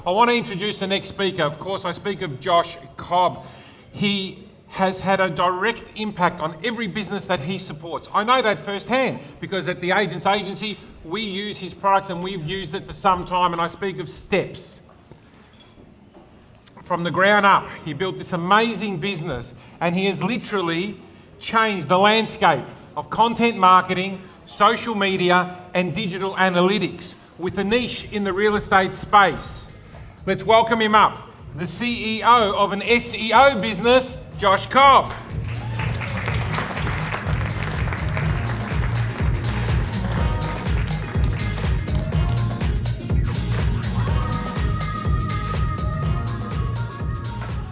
I want to introduce the next speaker. Of course, I speak of Josh Cobb. He has had a direct impact on every business that he supports. I know that firsthand because at the Agents Agency, we use his products and we've used it for some time, and I speak of Steps. From the ground up, he built this amazing business and he has literally changed the landscape of content marketing, social media and digital analytics with a niche in the real estate space. Let's welcome him up, the CEO of an SEO business, Josh Cobb.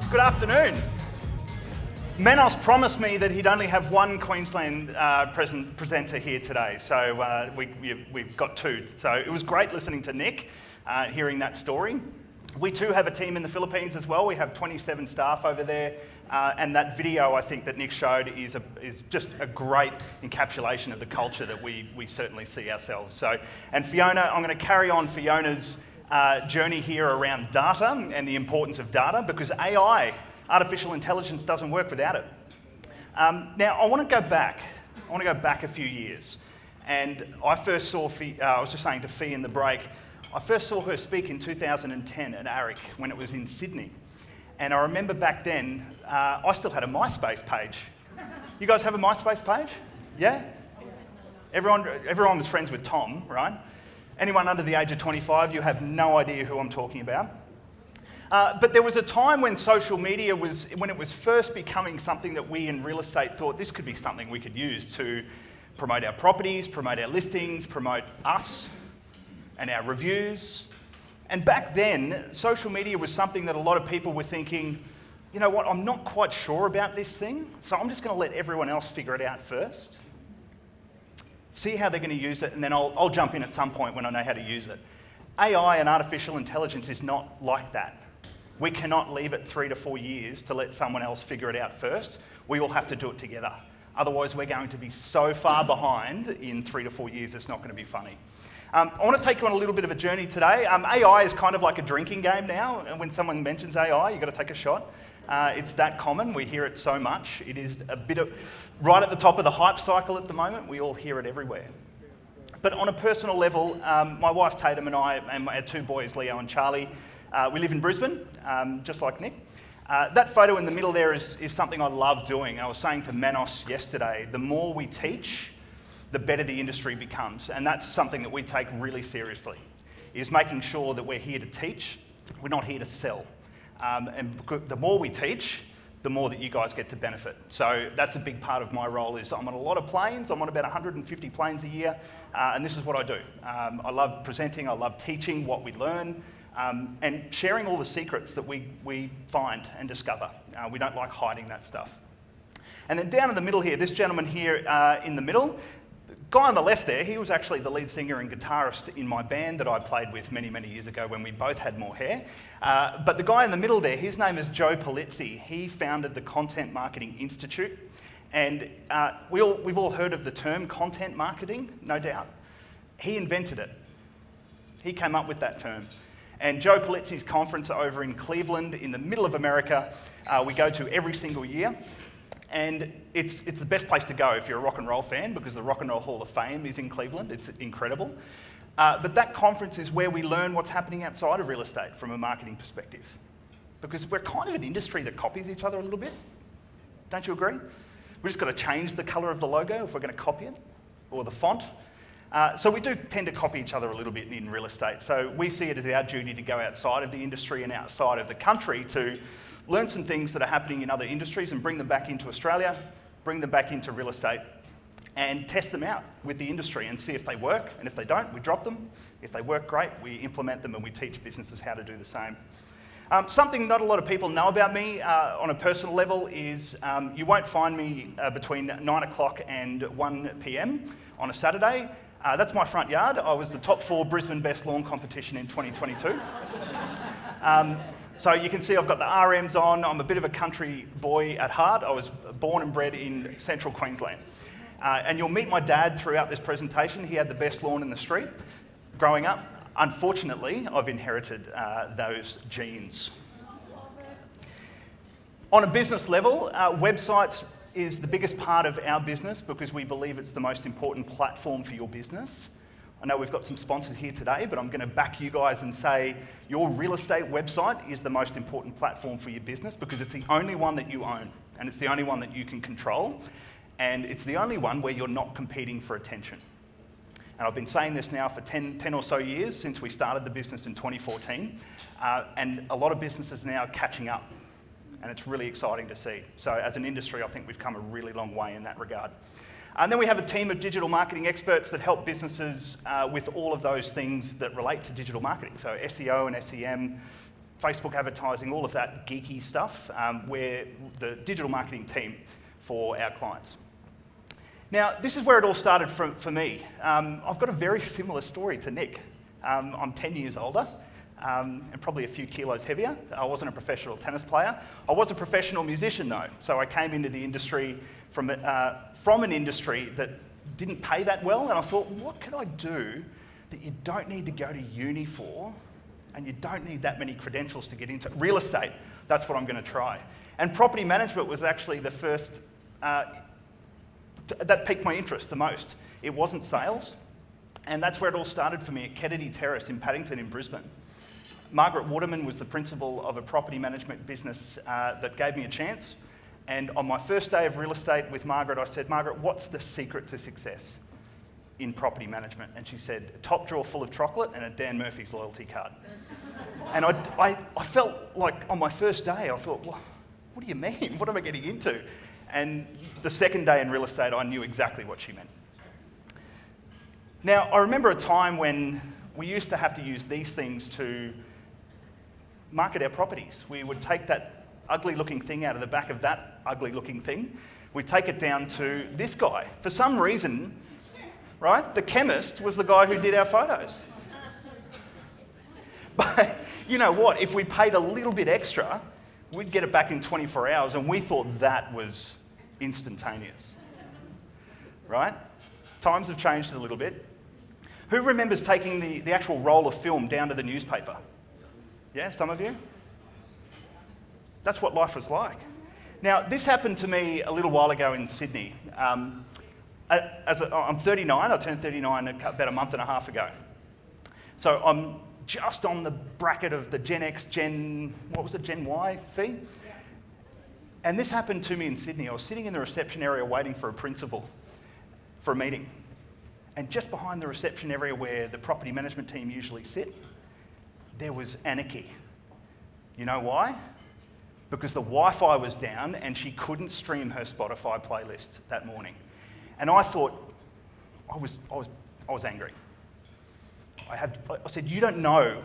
Good afternoon. Manos promised me that he'd only have one Queensland presenter here today, so we've got two. So it was great listening to Nick, hearing that story. We too have a team in the Philippines as well. We have 27 staff over there, and that video I think that Nick showed is just a great encapsulation of the culture that we certainly see ourselves. So, and Fiona, I'm going to carry on Fiona's journey here around data and the importance of data, because AI, artificial intelligence, doesn't work without it. Now, I want to go back a few years. And I first saw I was just saying to Fee in the break, I first saw her speak in 2010 at ARIC when it was in Sydney. And I remember back then, I still had a MySpace page. You guys have a MySpace page? Yeah? Everyone was friends with Tom, right? Anyone under the age of 25, you have no idea who I'm talking about. But there was a time when social media when it was first becoming something that we in real estate thought this could be something we could use to promote our properties, promote our listings, promote us and our reviews. And back then, social media was something that a lot of people were thinking, you know what, I'm not quite sure about this thing, so I'm just going to let everyone else figure it out first. See how they're going to use it, and then I'll jump in at some point when I know how to use it. AI and artificial intelligence is not like that. We cannot leave it 3 to 4 years to let someone else figure it out first. We all have to do it together. Otherwise, we're going to be so far behind in 3 to 4 years, it's not going to be funny. I want to take you on a little bit of a journey today. AI is kind of like a drinking game now, and when someone mentions AI, you've got to take a shot. It's that common. We hear it so much. It is a bit of right at the top of the hype cycle at the moment. We all hear it everywhere. But on a personal level, my wife Tatum and I, and our two boys, Leo and Charlie, we live in Brisbane, just like Nick. That photo in the middle there is something I love doing. I was saying to Manos yesterday, the more we teach, the better the industry becomes. And that's something that we take really seriously, is making sure that we're here to teach, we're not here to sell. And the more we teach, the more that you guys get to benefit. So that's a big part of my role. Is I'm on a lot of planes. I'm on about 150 planes a year, and this is what I do. I love presenting, I love teaching what we learn, and sharing all the secrets that we find and discover. We don't like hiding that stuff. And then down in the middle here, this gentleman here in the middle, guy on the left there, he was actually the lead singer and guitarist in my band that I played with many, many years ago when we both had more hair. But the guy in the middle there, his name is Joe Polizzi. He founded the Content Marketing Institute. And we've all heard of the term content marketing, no doubt. He invented it. He came up with that term. And Joe Polizzi's conference over in Cleveland in the middle of America, we go to every single year. And it's the best place to go if you're a rock and roll fan, because the Rock and Roll Hall of Fame is in Cleveland. It's incredible. But that conference is where we learn what's happening outside of real estate from a marketing perspective. Because we're kind of an industry that copies each other a little bit. Don't you agree? We've just got to change the colour of the logo if we're going to copy it, or the font. So we do tend to copy each other a little bit in real estate. So we see it as our duty to go outside of the industry and outside of the country to learn some things that are happening in other industries and bring them back into Australia, bring them back into real estate, and test them out with the industry and see if they work. And if they don't, we drop them. If they work great, we implement them and we teach businesses how to do the same. Something not a lot of people know about me on a personal level is you won't find me between 9 o'clock and 1 p.m. on a Saturday. That's my front yard. I was the top 4 Brisbane Best Lawn competition in 2022. So you can see I've got the RMs on. I'm a bit of a country boy at heart. I was born and bred in central Queensland. And you'll meet my dad throughout this presentation. He had the best lawn in the street growing up. Unfortunately, I've inherited those genes. On a business level, websites is the biggest part of our business because we believe it's the most important platform for your business. I know we've got some sponsors here today, but I'm going to back you guys and say your real estate website is the most important platform for your business because it's the only one that you own and it's the only one that you can control and it's the only one where you're not competing for attention. And I've been saying this now for 10 or so years since we started the business in 2014, and a lot of businesses now are catching up, and it's really exciting to see. So as an industry, I think we've come a really long way in that regard. And then we have a team of digital marketing experts that help businesses with all of those things that relate to digital marketing. So SEO and SEM, Facebook advertising, all of that geeky stuff. We're the digital marketing team for our clients. Now, this is where it all started for me. I've got a very similar story to Nick. I'm 10 years older and probably a few kilos heavier. I wasn't a professional tennis player. I was a professional musician though. So I came into the industry from an industry that didn't pay that well. And I thought, what can I do that you don't need to go to uni for and you don't need that many credentials to get into? Real estate, that's what I'm going to try. And property management was actually the first, that piqued my interest the most. It wasn't sales. And that's where it all started for me at Kennedy Terrace in Paddington in Brisbane. Margaret Waterman was the principal of a property management business that gave me a chance. And on my first day of real estate with Margaret, I said, Margaret, what's the secret to success in property management? And she said, a top drawer full of chocolate and a Dan Murphy's loyalty card. And I felt like on my first day, I thought, well, what do you mean? What am I getting into? And the second day in real estate, I knew exactly what she meant. Now, I remember a time when we used to have to use these things to market our properties. We would take that ugly looking thing out of the back of that ugly looking thing. We'd take it down to this guy. For some reason, right, the chemist was the guy who did our photos. But you know what? If we paid a little bit extra, we'd get it back in 24 hours, and we thought that was instantaneous. Right? Times have changed a little bit. Who remembers taking the actual roll of film down to the newspaper? Yeah, some of you? That's what life was like. Now, this happened to me a little while ago in Sydney. I'm 39, I turned 39 about a month and a half ago. So I'm just on the bracket of the Gen X, Gen Y fee? Yeah. And this happened to me in Sydney. I was sitting in the reception area waiting for a principal for a meeting. And just behind the reception area where the property management team usually sit, there was anarchy. You know why? Because the Wi-Fi was down and she couldn't stream her Spotify playlist that morning. And I thought, I was angry. I said, you don't know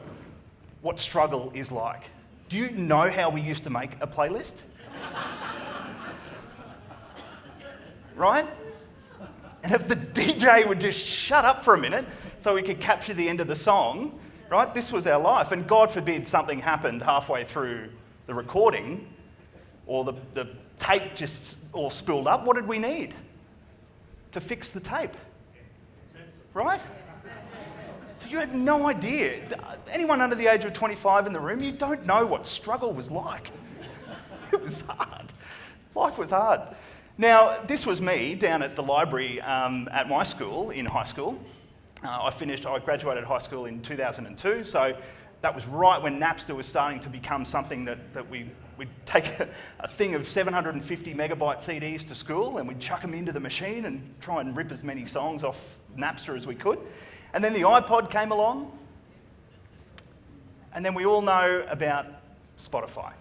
what struggle is like. Do you know how we used to make a playlist? Right? And if the DJ would just shut up for a minute so we could capture the end of the song, right? This was our life. And God forbid something happened halfway through the recording or the tape just all spilled up. What did we need to fix the tape? Right? So you had no idea. Anyone under the age of 25 in the room, you don't know what struggle was like. It was hard. Life was hard. Now, this was me down at the library at my school, in high school. I graduated high school in 2002, so that was right when Napster was starting to become something that we'd take a thing of 750 megabyte CDs to school and we'd chuck them into the machine and try and rip as many songs off Napster as we could. And then the iPod came along, and then we all know about Spotify.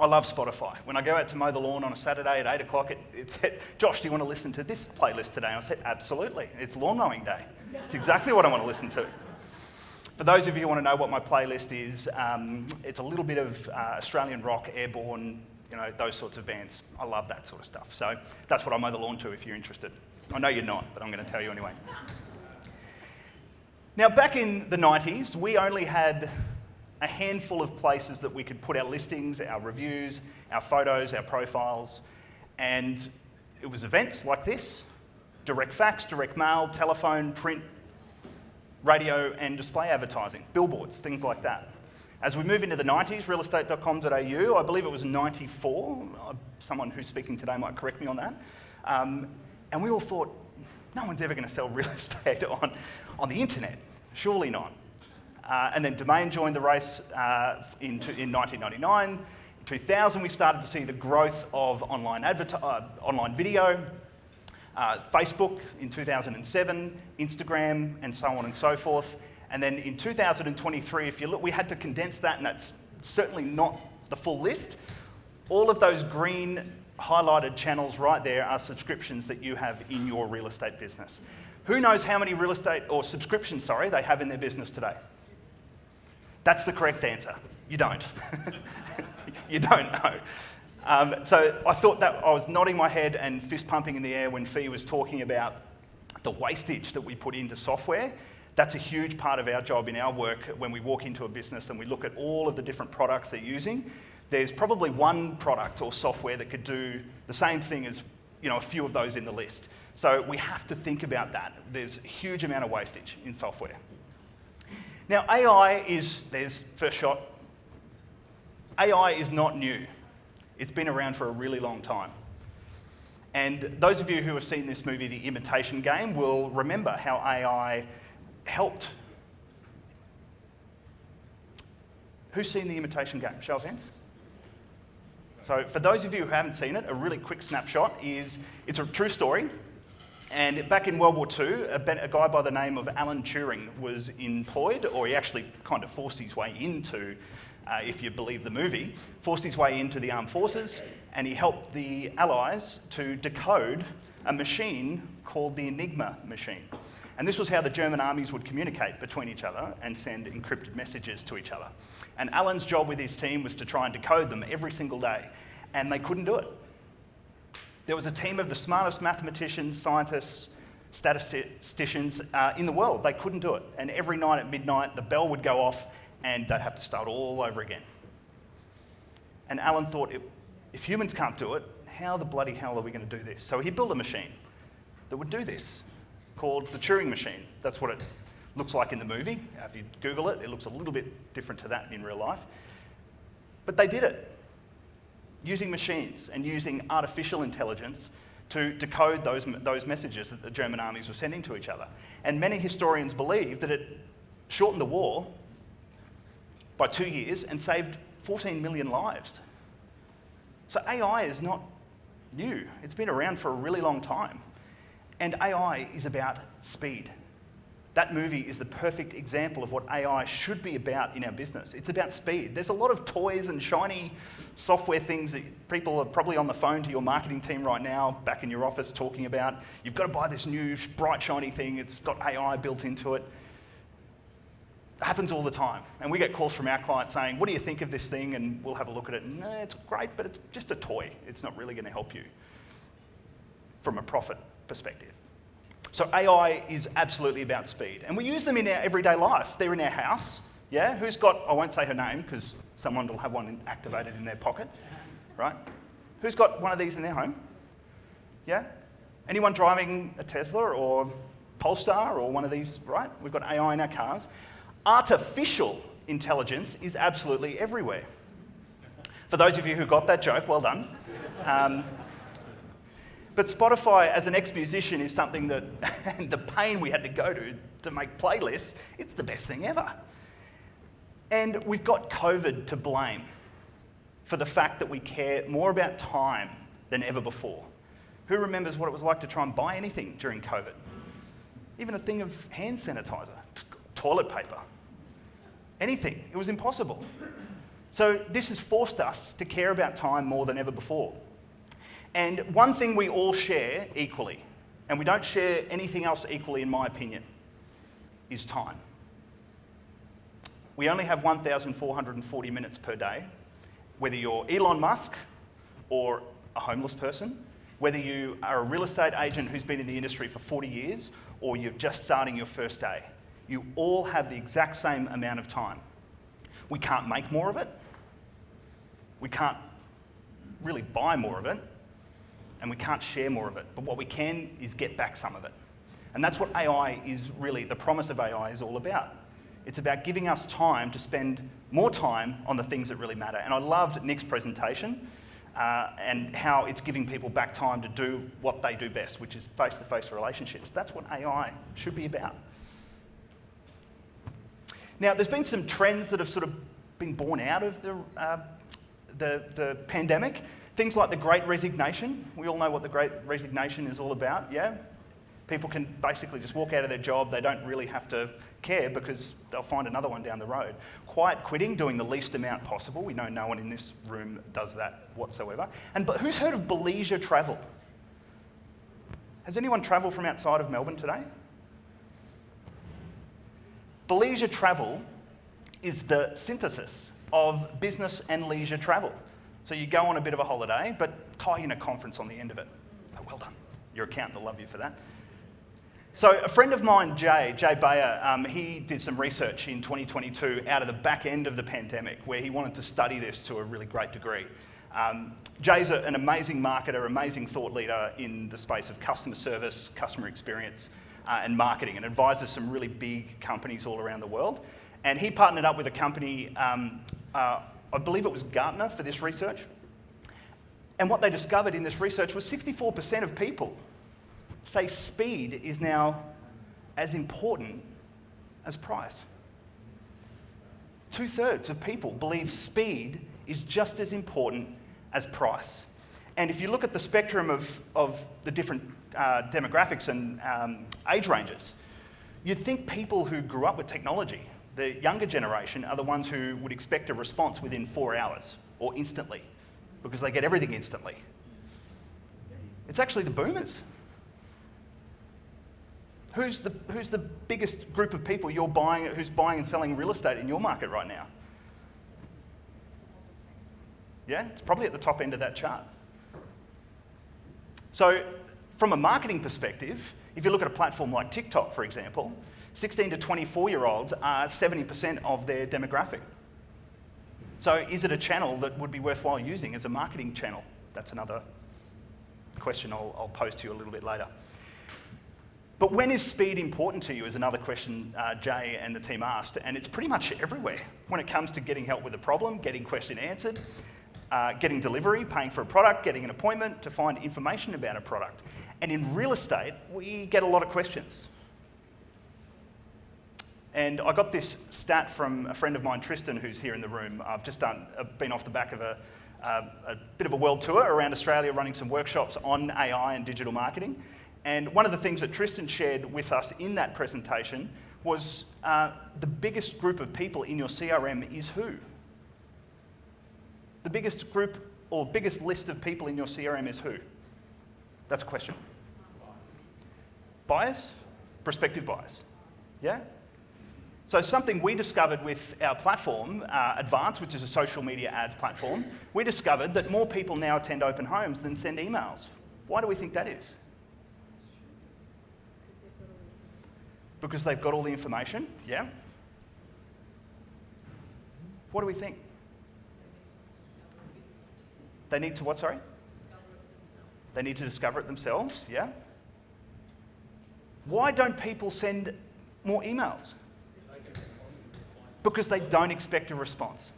I love Spotify. When I go out to mow the lawn on a Saturday at 8 o'clock, it said, Josh, do you want to listen to this playlist today? And I said, absolutely. It's lawn mowing day. It's exactly what I want to listen to. For those of you who want to know what my playlist is, it's a little bit of Australian rock, Airborne, those sorts of bands. I love that sort of stuff. So that's what I mow the lawn to if you're interested. I know you're not, but I'm going to tell you anyway. Now, back in the 90s, we only had a handful of places that we could put our listings, our reviews, our photos, our profiles, and it was events like this, direct fax, direct mail, telephone, print, radio and display advertising, billboards, things like that. As we move into the 90s, realestate.com.au, I believe it was 94, someone who's speaking today might correct me on that, and we all thought, no one's ever going to sell real estate on the internet, surely not. And then Domain joined the race in 1999. In 2000, we started to see the growth of online video, Facebook in 2007, Instagram, and so on and so forth. And then in 2023, if you look, we had to condense that, and that's certainly not the full list. All of those green highlighted channels right there are subscriptions that you have in your real estate business. Who knows how many subscriptions, they have in their business today? That's the correct answer. You don't. You don't know. So I thought that I was nodding my head and fist pumping in the air when Fee was talking about the wastage that we put into software. That's a huge part of our job in our work when we walk into a business and we look at all of the different products they're using. There's probably one product or software that could do the same thing as a few of those in the list. So we have to think about that. There's a huge amount of wastage in software. Now there's first shot. AI is not new. It's been around for a really long time. And those of you who have seen this movie, The Imitation Game, will remember how AI helped. Who's seen The Imitation Game? Show of hands. So for those of you who haven't seen it, a really quick snapshot is, it's a true story. And back in World War II, a guy by the name of Alan Turing was employed, or he actually kind of forced his way into, if you believe the movie, forced his way into the armed forces, and he helped the Allies to decode a machine called the Enigma machine. And this was how the German armies would communicate between each other and send encrypted messages to each other. And Alan's job with his team was to try and decode them every single day, and they couldn't do it. There was a team of the smartest mathematicians, scientists, statisticians in the world. They couldn't do it. And every night at midnight, the bell would go off and they'd have to start all over again. And Alan thought, if humans can't do it, how the bloody hell are we going to do this? So he built a machine that would do this, called the Turing machine. That's what it looks like in the movie. If you Google it, it looks a little bit different to that in real life. But they did it, using machines and using artificial intelligence to decode those messages that the German armies were sending to each other. And many historians believe that it shortened the war by 2 years and saved 14 million lives. So AI is not new. It's been around for a really long time. And AI is about speed. That movie is the perfect example of what AI should be about in our business. It's about speed. There's a lot of toys and shiny software things that people are probably on the phone to your marketing team right now, back in your office talking about, you've got to buy this new bright shiny thing, it's got AI built into it. It happens all the time. And we get calls from our clients saying, what do you think of this thing? And we'll have a look at it. And it's great, but it's just a toy. It's not really going to help you from a profit perspective. So AI is absolutely about speed. And we use them in our everyday life. They're in our house. Yeah? Who's got, I won't say her name because someone will have one activated in their pocket, right? Who's got one of these in their home? Yeah? Anyone driving a Tesla or Polestar or one of these, right? We've got AI in our cars. Artificial intelligence is absolutely everywhere. For those of you who got that joke, well done. But Spotify, as an ex-musician, is something that, and the pain we had to go to make playlists, it's the best thing ever. And we've got COVID to blame for the fact that we care more about time than ever before. Who remembers what it was like to try and buy anything during COVID? Even a thing of hand sanitizer, toilet paper, anything. It was impossible. So this has forced us to care about time more than ever before. And one thing we all share equally, and we don't share anything else equally in my opinion, is time. We only have 1,440 minutes per day. Whether you're Elon Musk or a homeless person, whether you are a real estate agent who's been in the industry for 40 years, or you're just starting your first day, you all have the exact same amount of time. We can't make more of it. We can't really buy more of it. And we can't share more of it. But what we can is get back some of it. And that's what AI is really, the promise of AI is all about. It's about giving us time to spend more time on the things that really matter. And I loved Nick's presentation and how it's giving people back time to do what they do best, which is face-to-face relationships. That's what AI should be about. Now, there's been some trends that have sort of been born out of the pandemic. Things like the Great Resignation. We all know what the Great Resignation is all about, yeah? People can basically just walk out of their job. They don't really have to care because they'll find another one down the road. Quiet quitting, doing the least amount possible. We know no one in this room does that whatsoever. But who's heard of bleisure travel? Has anyone travelled from outside of Melbourne today? Bleisure travel is the synthesis of business and leisure travel. So you go on a bit of a holiday, but tie in a conference on the end of it. Oh, well done. Your accountant will love you for that. So a friend of mine, Jay Bayer, he did some research in 2022 out of the back end of the pandemic where he wanted to study this to a really great degree. Jay's an amazing marketer, amazing thought leader in the space of customer service, customer experience, and marketing, and advises some really big companies all around the world. And he partnered up with a company, I believe it was Gartner, for this research. And what they discovered in this research was 64% of people say speed is now as important as price. 2/3 of people believe speed is just as important as price. And if you look at the spectrum of the different demographics and age ranges, you'd think people who grew up with technology, the younger generation, are the ones who would expect a response within 4 hours or instantly, because they get everything instantly. It's actually the boomers. Who's the biggest group of people who's buying and selling real estate in your market right now? Yeah, it's probably at the top end of that chart. So from a marketing perspective, if you look at a platform like TikTok, for example, 16 to 24-year-olds are 70% of their demographic. So is it a channel that would be worthwhile using as a marketing channel? That's another question I'll pose to you a little bit later. But when is speed important to you is another question Jay and the team asked, and it's pretty much everywhere when it comes to getting help with a problem, getting question answered, getting delivery, paying for a product, getting an appointment to find information about a product. And in real estate, we get a lot of questions. And I got this stat from a friend of mine, Tristan, who's here in the room. I've just been off the back of a bit of a world tour around Australia, running some workshops on AI and digital marketing. And one of the things that Tristan shared with us in that presentation was the biggest group of people in your CRM is who? The biggest group or biggest list of people in your CRM is who? That's a question. Buyers? Prospective buyers. Yeah? So something we discovered with our platform, Advance, which is a social media ads platform, we discovered that more people now attend open homes than send emails. Why do we think that is? Because they've got all the information, yeah? What do we think? They need to what, sorry? They need to discover it themselves, yeah? Why don't people send more emails? Because they don't expect a response.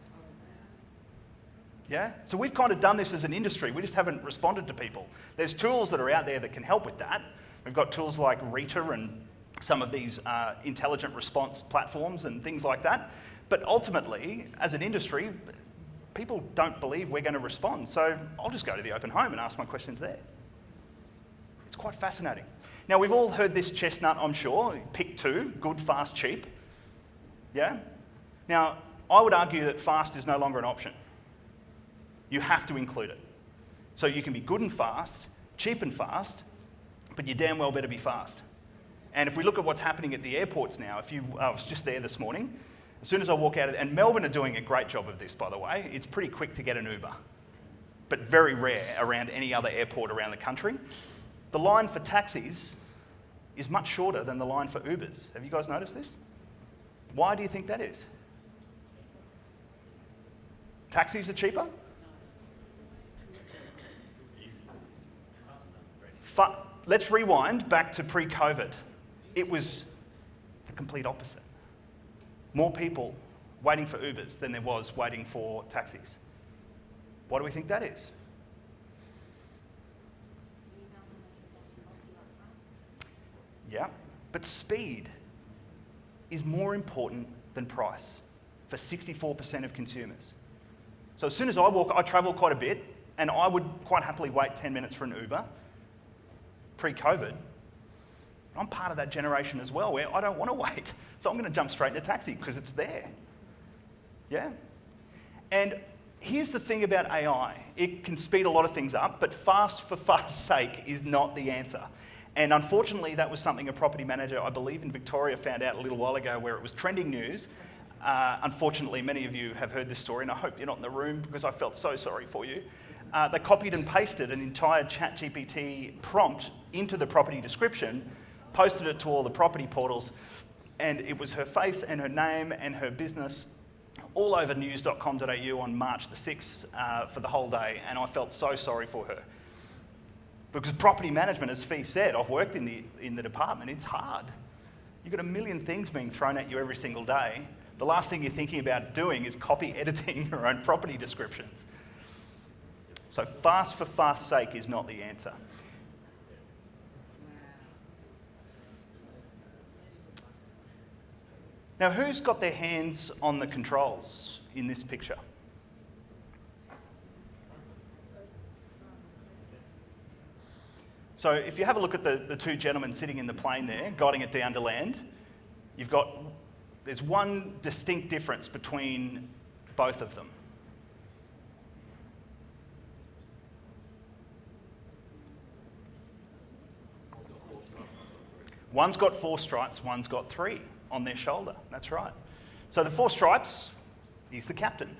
Yeah? So we've kind of done this as an industry. We just haven't responded to people. There's tools that are out there that can help with that. We've got tools like Rita and some of these intelligent response platforms and things like that. But ultimately, as an industry, people don't believe we're going to respond. So I'll just go to the open home and ask my questions there. It's quite fascinating. Now, we've all heard this chestnut, I'm sure. Pick two, good, fast, cheap. Yeah? Now, I would argue that fast is no longer an option. You have to include it. So you can be good and fast, cheap and fast, but you damn well better be fast. And if we look at what's happening at the airports now, I was just there this morning, as soon as I walk out, and Melbourne are doing a great job of this, by the way, it's pretty quick to get an Uber, but very rare around any other airport around the country. The line for taxis is much shorter than the line for Ubers. Have you guys noticed this? Why do you think that is? Taxis are cheaper? Let's rewind back to pre-COVID. It was the complete opposite. More people waiting for Ubers than there was waiting for taxis. Why do we think that is? Yeah, but speed is more important than price for 64% of consumers. So as soon as I travel quite a bit, and I would quite happily wait 10 minutes for an Uber, pre-COVID. I'm part of that generation as well, where I don't want to wait. So I'm going to jump straight into taxi because it's there. Yeah? And here's the thing about AI. It can speed a lot of things up, but fast for fast's sake is not the answer. And unfortunately, that was something a property manager, I believe in Victoria, found out a little while ago where it was trending news. Unfortunately, many of you have heard this story, and I hope you're not in the room because I felt so sorry for you. They copied and pasted an entire ChatGPT prompt into the property description, posted it to all the property portals, and it was her face and her name and her business all over news.com.au on March the 6th for the whole day, and I felt so sorry for her. Because property management, as Fee said, I've worked in the department, it's hard. You've got a million things being thrown at you every single day. The last thing you're thinking about doing is copy editing your own property descriptions. So fast for fast's sake is not the answer. Now, who's got their hands on the controls in this picture? So if you have a look at the two gentlemen sitting in the plane there, guiding it down to land, there's one distinct difference between both of them. One's got 4 stripes, one's got 3 on their shoulder. That's right. So the 4 stripes is the captain.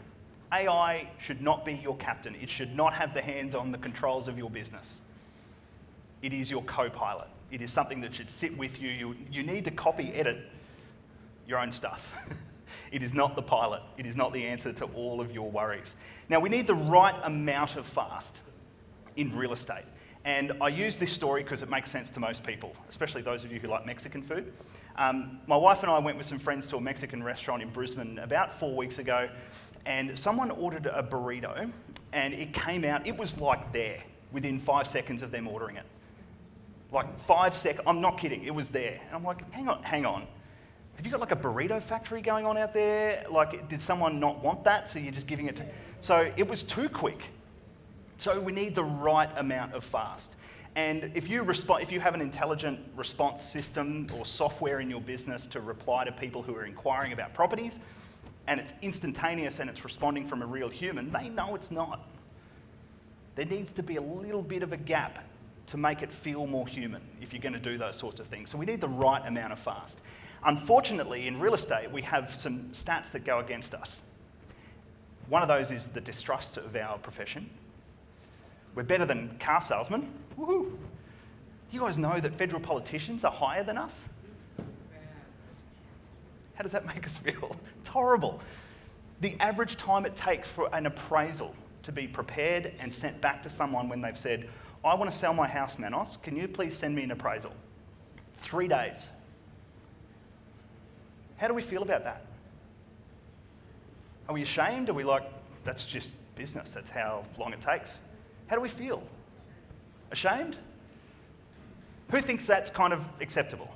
AI should not be your captain. It should not have the hands on the controls of your business. It is your co-pilot. It is something that should sit with you. You need to copy edit your own stuff. It is not the pilot. It is not the answer to all of your worries. Now, we need the right amount of fast in real estate. And I use this story because it makes sense to most people, especially those of you who like Mexican food. My wife and I went with some friends to a Mexican restaurant in Brisbane about 4 weeks ago, and someone ordered a burrito, and it came out, it was like there, within 5 seconds of them ordering it. Like 5 seconds, I'm not kidding, it was there. And I'm like, hang on. Have you got like a burrito factory going on out there? Like, did someone not want that, so you're just giving it to... So it was too quick. So we need the right amount of fast. And if you have an intelligent response system or software in your business to reply to people who are inquiring about properties, and it's instantaneous and it's responding from a real human, they know it's not. There needs to be a little bit of a gap to make it feel more human if you're going to do those sorts of things. So we need the right amount of fast. Unfortunately, in real estate, we have some stats that go against us. One of those is the distrust of our profession. We're better than car salesmen. Woohoo! You guys know that federal politicians are higher than us? How does that make us feel? It's horrible. The average time it takes for an appraisal to be prepared and sent back to someone when they've said, I want to sell my house, Manos, can you please send me an appraisal? 3 days. How do we feel about that? Are we ashamed? Are we like, that's just business, that's how long it takes? How do we feel? Ashamed? Who thinks that's kind of acceptable?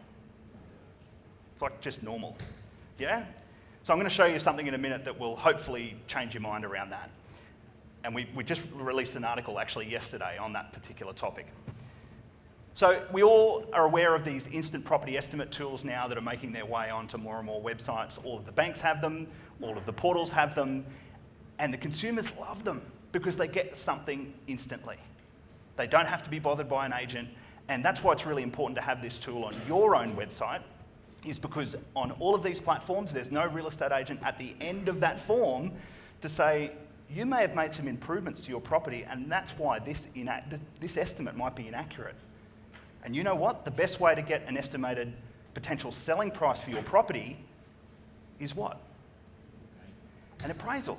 It's like just normal, yeah? So I'm going to show you something in a minute that will hopefully change your mind around that. And we just released an article actually yesterday on that particular topic. So we all are aware of these instant property estimate tools now that are making their way onto more and more websites. All of the banks have them, all of the portals have them, and the consumers love them because they get something instantly. They don't have to be bothered by an agent, and that's why it's really important to have this tool on your own website, is because on all of these platforms, there's no real estate agent at the end of that form to say, you may have made some improvements to your property, and that's why this estimate might be inaccurate. And you know what? The best way to get an estimated potential selling price for your property is what? An appraisal.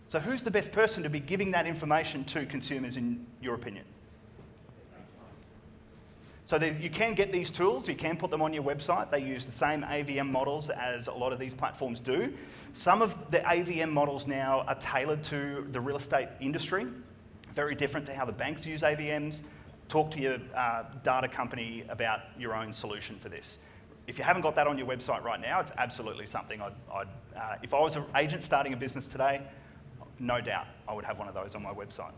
So who's the best person to be giving that information to consumers in your opinion? So you can get these tools, you can put them on your website. They use the same AVM models as a lot of these platforms do. Some of the AVM models now are tailored to the real estate industry, very different to how the banks use AVMs. Talk to your data company about your own solution for this. If you haven't got that on your website right now, it's absolutely something if I was an agent starting a business today, no doubt I would have one of those on my website.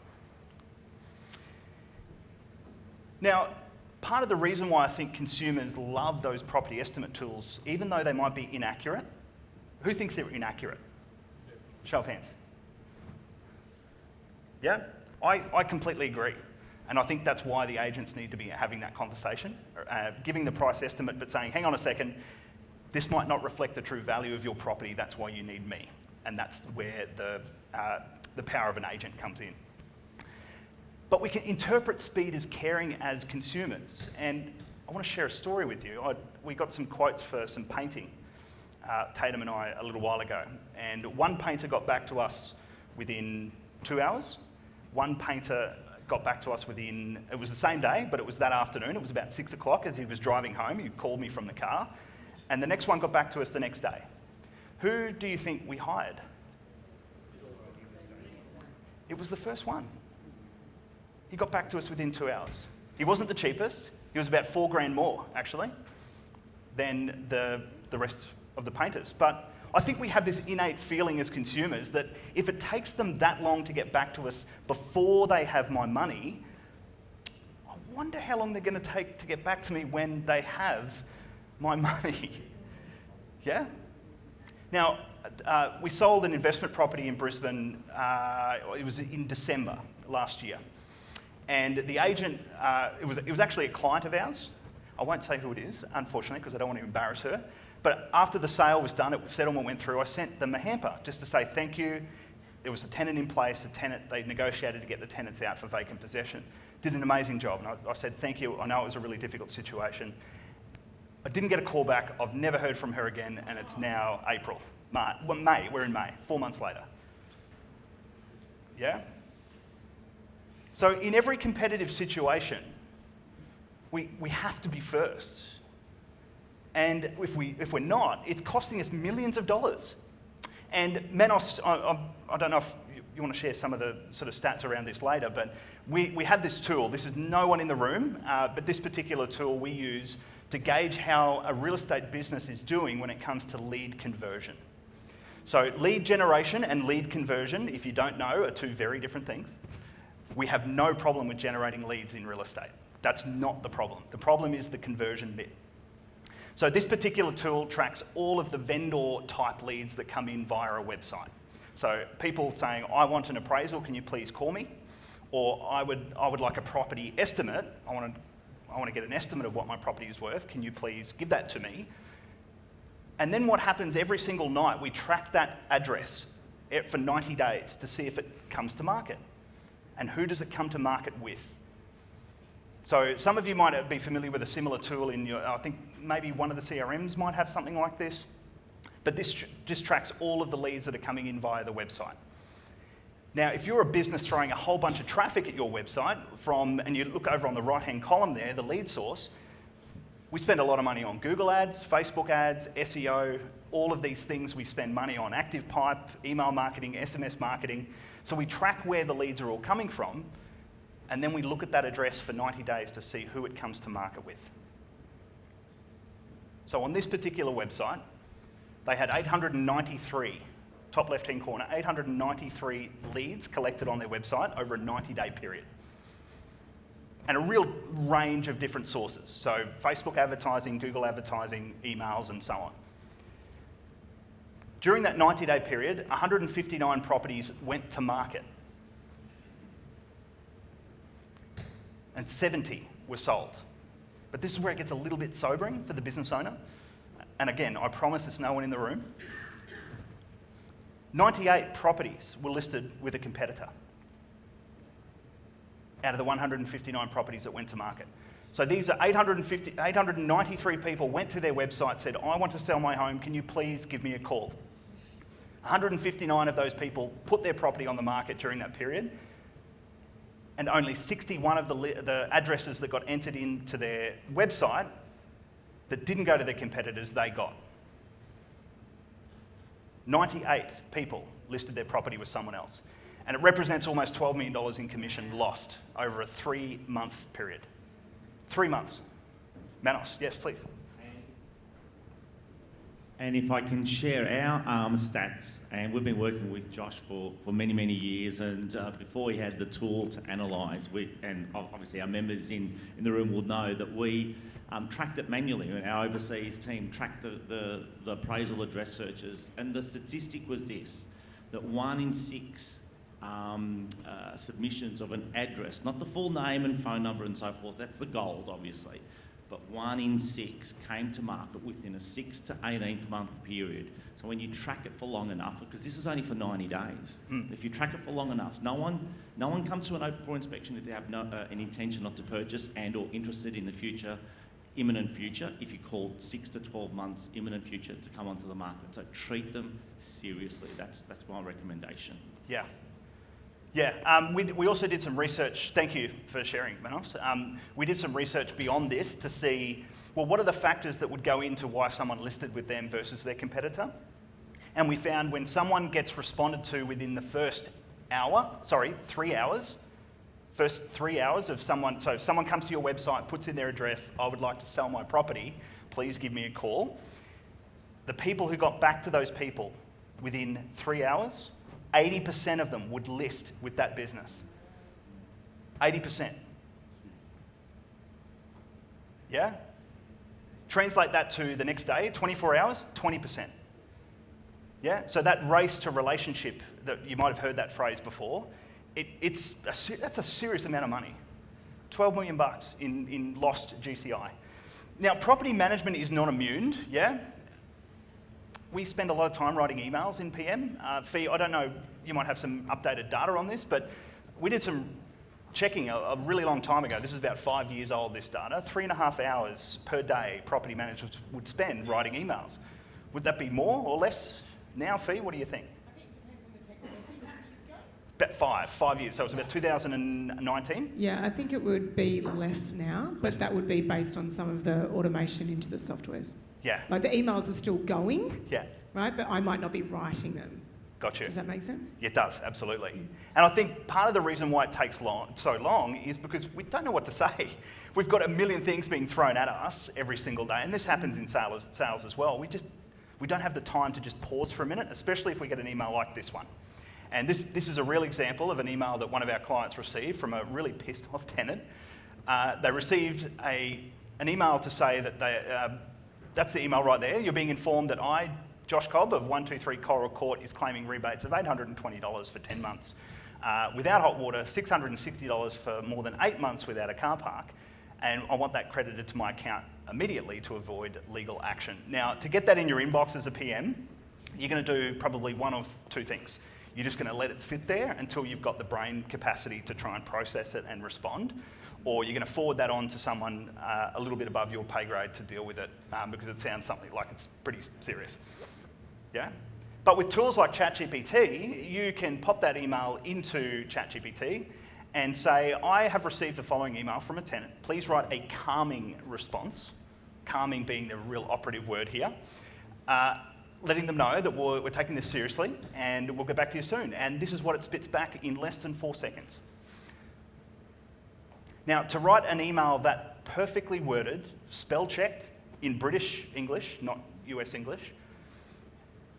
Now, part of the reason why I think consumers love those property estimate tools, even though they might be inaccurate, who thinks they're inaccurate? Show of hands. Yeah? I completely agree. And I think that's why the agents need to be having that conversation, giving the price estimate, but saying, hang on a second, this might not reflect the true value of your property, that's why you need me. And that's where the power of an agent comes in. But we can interpret speed as caring as consumers. And I want to share a story with you. We got some quotes for some painting, Tatum and I, a little while ago. And one painter got back to us within 2 hours. One painter got back to us it was the same day, but it was that afternoon. It was about 6 o'clock as he was driving home. He called me from the car. And the next one got back to us the next day. Who do you think we hired? It was the first one. He got back to us within 2 hours. He wasn't the cheapest. He was about $4,000 more, actually, than the rest of the painters. But I think we have this innate feeling as consumers that if it takes them that long to get back to us before they have my money, I wonder how long they're going to take to get back to me when they have my money. Yeah? Now, we sold an investment property in Brisbane. It was in December last year. And the agent, it was actually a client of ours. I won't say who it is, unfortunately, because I don't want to embarrass her. But after the sale was done, settlement went through, I sent them a hamper just to say thank you. There was a tenant in place, they negotiated to get the tenants out for vacant possession. Did an amazing job. And I said thank you. I know it was a really difficult situation. I didn't get a call back. I've never heard from her again, and it's now May. We're in May, 4 months later. Yeah? So in every competitive situation, we have to be first. And if we're not, it's costing us millions of dollars. And Manos, I don't know if you want to share some of the sort of stats around this later, but we have this tool. This is no one in the room, but this particular tool we use to gauge how a real estate business is doing when it comes to lead conversion. So lead generation and lead conversion, if you don't know, are two very different things. We have no problem with generating leads in real estate. That's not the problem. The problem is the conversion bit. So this particular tool tracks all of the vendor type leads that come in via a website. So people saying, I want an appraisal, can you please call me? Or I would like a property estimate. I want to get an estimate of what my property is worth. Can you please give that to me? And then what happens every single night, we track that address for 90 days to see if it comes to market. And who does it come to market with? So some of you might be familiar with a similar tool I think maybe one of the CRMs might have something like this. But this just tracks all of the leads that are coming in via the website. Now, if you're a business throwing a whole bunch of traffic at your website and you look over on the right-hand column there, the lead source, we spend a lot of money on Google ads, Facebook ads, SEO, all of these things we spend money on, active pipe, email marketing, SMS marketing. So we track where the leads are all coming from, and then we look at that address for 90 days to see who it comes to market with. So on this particular website, they had 893, top left-hand corner, 893 leads collected on their website over a 90-day period. And a real range of different sources. So Facebook advertising, Google advertising, emails, and so on. During that 90-day period, 159 properties went to market. And 70 were sold. But this is where it gets a little bit sobering for the business owner. And again, I promise there's no one in the room. 98 properties were listed with a competitor out of the 159 properties that went to market. So these are 893 people went to their website, said, I want to sell my home, can you please give me a call? 159 of those people put their property on the market during that period. and only 61 of the addresses that got entered into their website that didn't go to their competitors, they got. 98 people listed their property with someone else. And it represents almost $12 million in commission lost over a 3-month period. 3 months. Manos, yes, please. And if I can share our stats, and we've been working with Josh for many, many years, and before he had the tool to analyse, and obviously our members in the room will know that we tracked it manually, and our overseas team tracked the appraisal address searches, and the statistic was this, that 1 in 6 submissions of an address, not the full name and phone number and so forth, that's the gold obviously, but 1 in 6 came to market within a 6 to 18 month period. So when you track it for long enough, because this is only for 90 days, if you track it for long enough, no one comes to an open for inspection if they have an intention not to purchase and or interested in the future, imminent future, if you call 6 to 12 months imminent future to come onto the market. So treat them seriously. That's my recommendation. Yeah. Yeah, we also did some research, thank you for sharing, Manos. We did some research beyond this to see, well, what are the factors that would go into why someone listed with them versus their competitor? And we found when someone gets responded to within the first 3 hours, first 3 hours of someone, so if someone comes to your website, puts in their address, I would like to sell my property, please give me a call. The people who got back to those people within 3 hours, 80% of them would list with that business. 80%. Yeah? Translate that to the next day, 24 hours, 20%. Yeah? So that race to relationship, that you might have heard that phrase before, that's a serious amount of money. 12 million bucks in lost GCI. Now, property management is not immune, yeah? We spend a lot of time writing emails in PM. Fee, I don't know, you might have some updated data on this, but we did some checking a really long time ago. This is about 5 years old, this data. 3.5 hours per day property managers would spend writing emails. Would that be more or less now, Fee? What do you think? I think it depends on the technology. How many years ago? About 5 years. So it was about 2019? Yeah, I think it would be less now, but that would be based on some of the automation into the softwares. Yeah. Like the emails are still going, Yeah. right? But I might not be writing them. Got you. Does that make sense? It does, absolutely. And I think part of the reason why it takes so long is because we don't know what to say. We've got a million things being thrown at us every single day, and this happens in sales as well. We don't have the time to just pause for a minute, especially if we get an email like this one. And this is a real example of an email that one of our clients received from a really pissed off tenant. They received an email to say that that's the email right there. You're being informed that I, Josh Cobb of 123 Coral Court, is claiming rebates of $820 for 10 months without hot water, $660 for more than 8 months without a car park, and I want that credited to my account immediately to avoid legal action. Now, to get that in your inbox as a PM, you're going to do probably one of two things. You're just going to let it sit there until you've got the brain capacity to try and process it and respond, or you're going to forward that on to someone a little bit above your pay grade to deal with it because it sounds something like it's pretty serious. Yeah? But with tools like ChatGPT, you can pop that email into ChatGPT and say, I have received the following email from a tenant. Please write a calming response, calming being the real operative word here, letting them know that we're taking this seriously and we'll get back to you soon. And this is what it spits back in less than 4 seconds. Now, to write an email that perfectly worded, spell-checked in British English, not US English,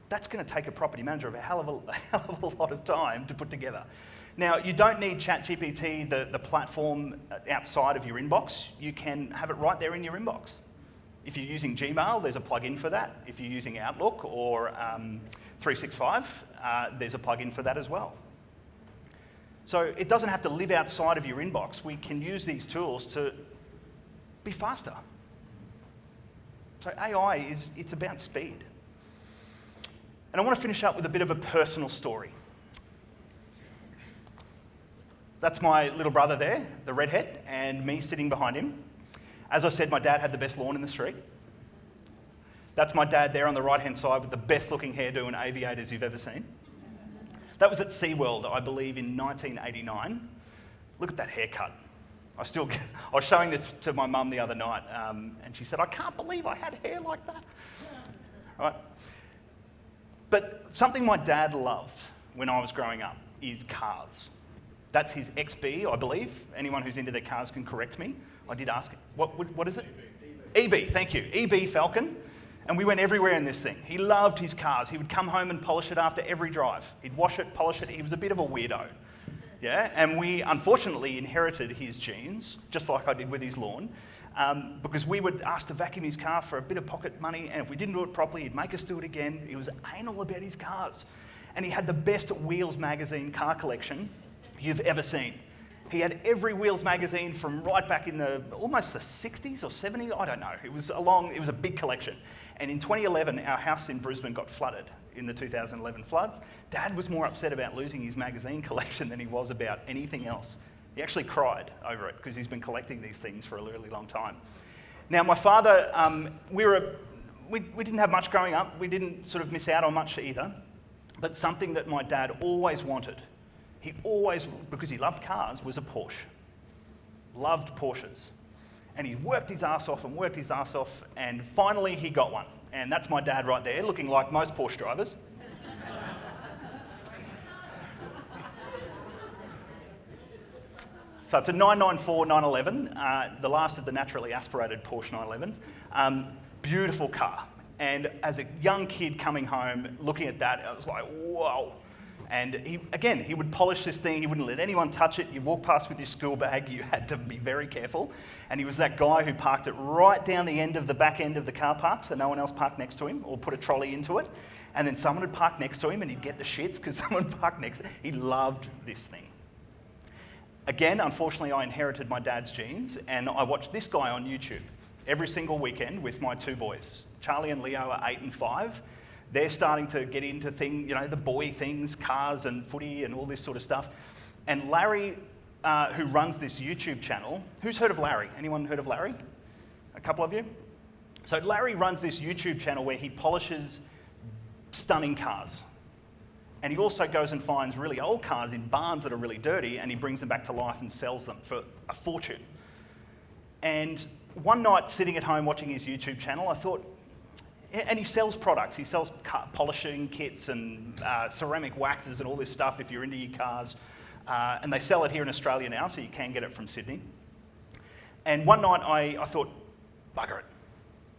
that's going to take a property manager a hell of a lot of time to put together. Now, you don't need ChatGPT, the platform outside of your inbox. You can have it right there in your inbox. If you're using Gmail, there's a plugin for that. If you're using Outlook or 365, there's a plugin for that as well. So it doesn't have to live outside of your inbox. We can use these tools to be faster. So AI it's about speed. And I want to finish up with a bit of a personal story. That's my little brother there, the redhead, and me sitting behind him. As I said, my dad had the best lawn in the street. That's my dad there on the right-hand side with the best-looking hairdo and aviators you've ever seen. That was at SeaWorld, I believe, in 1989. look at that haircut. I was showing this to my mum the other night, and she said, I can't believe I had hair like that. Right? But something my dad loved when I was growing up is cars. That's his XB, I believe. Anyone who's into their cars can correct me. I did ask, what is it? EB, thank you. EB Falcon. And we went everywhere in this thing. He loved his cars. He would come home and polish it after every drive. He'd wash it, polish it. He was a bit of a weirdo. Yeah, and we unfortunately inherited his genes, just like I did with his lawn, because we would ask to vacuum his car for a bit of pocket money, and if we didn't do it properly, he'd make us do it again. He was anal about his cars. And he had the best Wheels magazine car collection you've ever seen. He had every Wheels magazine from right back in almost the 60s or 70s, I don't know. It was a big collection. And in 2011, our house in Brisbane got flooded in the 2011 floods. Dad was more upset about losing his magazine collection than he was about anything else. He actually cried over it because he's been collecting these things for a really long time. Now, my father, we didn't have much growing up. We didn't sort of miss out on much either. But something that my dad always wanted, because he loved cars, was a Porsche. Loved Porsches. And he worked his ass off, and finally he got one. And that's my dad right there, looking like most Porsche drivers. So it's a 994 911, the last of the naturally aspirated Porsche 911s. Beautiful car. And as a young kid coming home, looking at that, I was like, whoa. And he would polish this thing. He wouldn't let anyone touch it. You walk past with your school bag, you had to be very careful. And he was that guy who parked it right down the end of the back end of the car park so no one else parked next to him or put a trolley into it. And then someone would park next to him and he'd get the shits because someone parked next to him. He loved this thing. Again, unfortunately, I inherited my dad's genes and I watched this guy on YouTube every single weekend with my two boys. Charlie and Leo are 8 and 5. They're starting to get into the boy things, cars and footy and all this sort of stuff. And Larry, who runs this YouTube channel, who's heard of Larry? Anyone heard of Larry? A couple of you? So Larry runs this YouTube channel where he polishes stunning cars. And he also goes and finds really old cars in barns that are really dirty and he brings them back to life and sells them for a fortune. And one night sitting at home watching his YouTube channel, I thought, and he sells products. He sells polishing kits and ceramic waxes and all this stuff if you're into your cars. And they sell it here in Australia now, so you can get it from Sydney. And one night I thought, bugger it.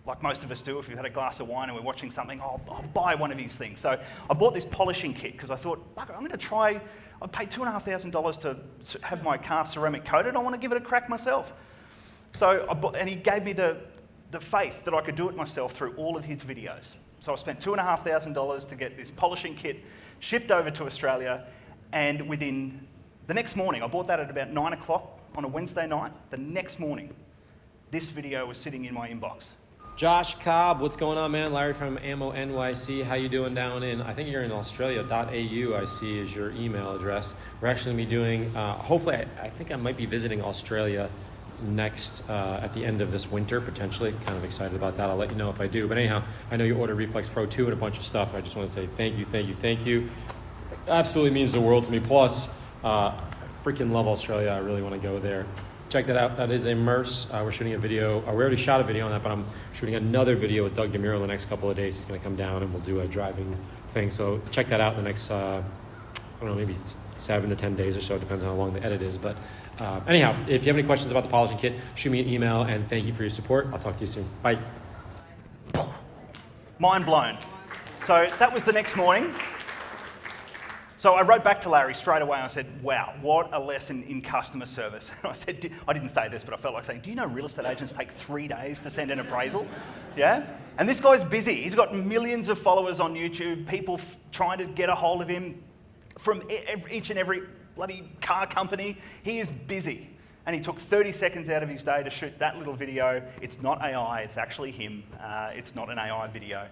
Like most of us do, if we've had a glass of wine and we're watching something, I'll buy one of these things. So I bought this polishing kit because I thought, bugger, I'm going to try. I paid $2,500 to have my car ceramic coated. I want to give it a crack myself. So and he gave me the faith that I could do it myself through all of his videos. So I spent $2,500 to get this polishing kit shipped over to Australia, and within the next morning, I bought that at about 9 o'clock on a Wednesday night. The next morning, this video was sitting in my inbox. Josh Cobb, what's going on, man? Larry from Ammo NYC. How you doing down in, I think you're in Australia, .au I see is your email address. We're actually going to be doing, hopefully, I think I might be visiting Australia next at the end of this winter, potentially. Kind of excited about that. I'll let you know if I do. But anyhow, I know you ordered Reflex Pro 2 and a bunch of stuff. I just want to say thank you. Absolutely means the world to me. Plus, freaking love Australia. I really want to go there. Check that out. That is Immerse. We're shooting a video. We already shot a video on that, but I'm shooting another video with Doug DeMuro the next couple of days. He's going to come down and we'll do a driving thing. So check that out in the next, I don't know, maybe 7 to 10 days or so. It depends on how long the edit is. But anyhow, if you have any questions about the polishing kit, shoot me an email, and thank you for your support. I'll talk to you soon. Bye. Mind blown. So that was the next morning. So I wrote back to Larry straight away and I said, wow, what a lesson in customer service. And I said, I didn't say this, but I felt like saying, do you know real estate agents take 3 days to send an appraisal? Yeah? And this guy's busy. He's got millions of followers on YouTube, people trying to get a hold of him from each and every bloody car company. He is busy. And he took 30 seconds out of his day to shoot that little video. It's not AI, it's actually him. It's not an AI video.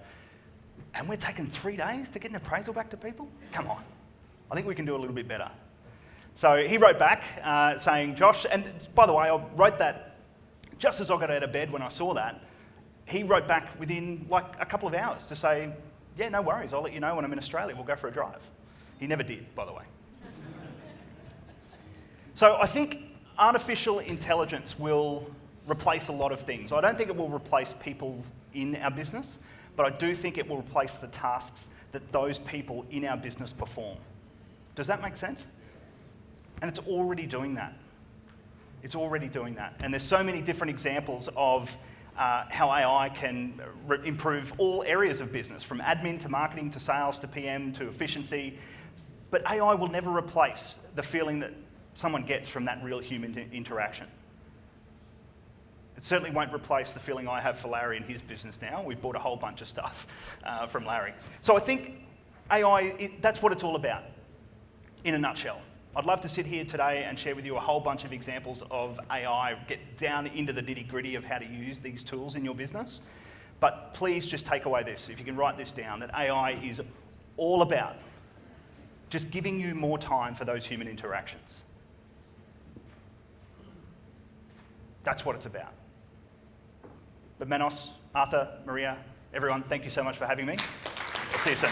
And we're taking 3 days to get an appraisal back to people? Come on. I think we can do a little bit better. So he wrote back saying, Josh, and by the way, I wrote that just as I got out of bed when I saw that. He wrote back within like a couple of hours to say, yeah, no worries, I'll let you know when I'm in Australia, we'll go for a drive. He never did, by the way. So I think artificial intelligence will replace a lot of things. I don't think it will replace people in our business, but I do think it will replace the tasks that those people in our business perform. Does that make sense? And it's already doing that. It's already doing that. And there's so many different examples of how AI can improve all areas of business, from admin to marketing to sales to PM to efficiency. But AI will never replace the feeling that someone gets from that real human interaction. It certainly won't replace the feeling I have for Larry in his business now. We've bought a whole bunch of stuff from Larry. So I think AI, that's what it's all about, in a nutshell. I'd love to sit here today and share with you a whole bunch of examples of AI, get down into the nitty-gritty of how to use these tools in your business. But please just take away this, if you can write this down, that AI is all about just giving you more time for those human interactions. That's what it's about. But Manos, Arthur, Maria, everyone, thank you so much for having me. I'll see you soon.